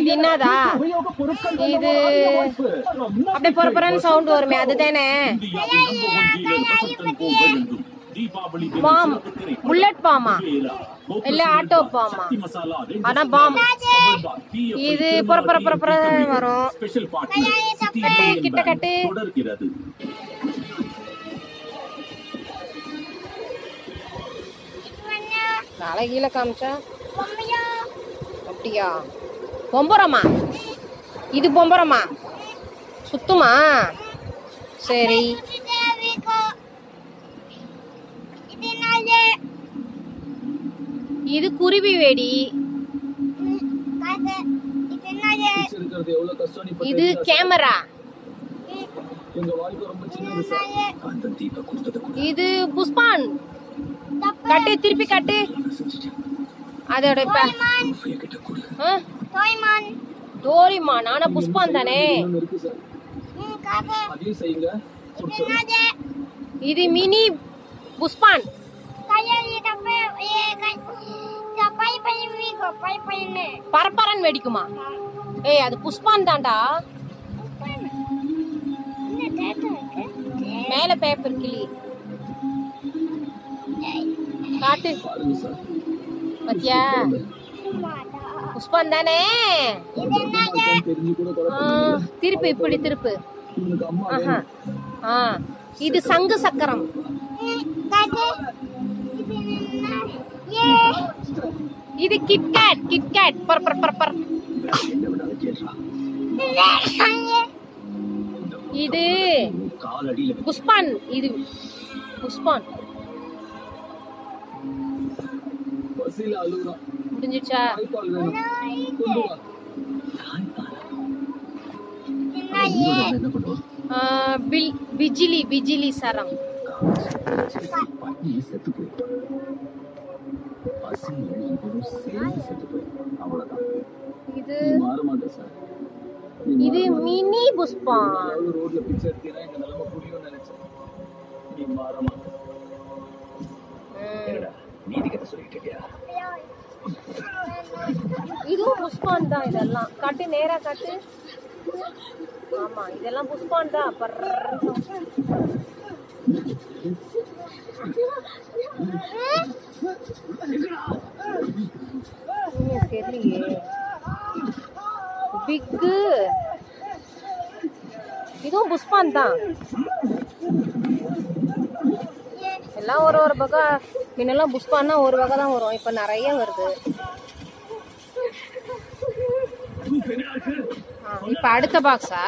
இது என்னதா? இது அப்படியே பொறப்பறன்னு சவுண்ட் வருமே, அதுதானே? பாம், புல்லட் பாமா இல்ல ஆட்டோ பாமா? ஆனா பாம். இது பொறப்பற வரும். கிட்ட கட்டு. நாளை கீழே காமிச்சா அப்படியா? பொம்பரமா? இது பொம்பரமா? சுத்துமா? சரி. இது குருவி வெடி. இது கேமரா. இது புஷ்பான். கட்டு, திருப்பி கட்டு. அதோட டோரிமான். ஆனா புஷ்பான் தானே. இது மினி புஷ்பான். பரப்பரன் வெடிக்குமா? ஏய், அது புஷ்பான் தான்டா. மேல பேப்பர் கிளி காட்டு. பத்தியா? புஷ்பான் தானே. திருப்பு, இப்படி திருப்பு. இது சங்கு சக்கரம். இது கிட்கேட். கிட்கேட். பர். இது புஷ்பான். இது புஷ்பான். முடிஞ்சிச்சா? பிஜிலி சரம். இது மினி புஷ்பான். இதுவும் புஷ்பான் தான். இதெல்லாம் காட்டு, நேரா காட்டு. ஆமா, இதெல்லாம் புஷ்பான் தான். தெரியலையே. பிக்கு. இதுவும் புஷ்பான் தான். எல்லாம் ஒரு பக்கம். முன்னெல்லாம் புஷ்பான்னா ஒரு வகை தான் வரும். இப்ப நிறைய வருது. இப்ப அடுத்த பாக்ஸா?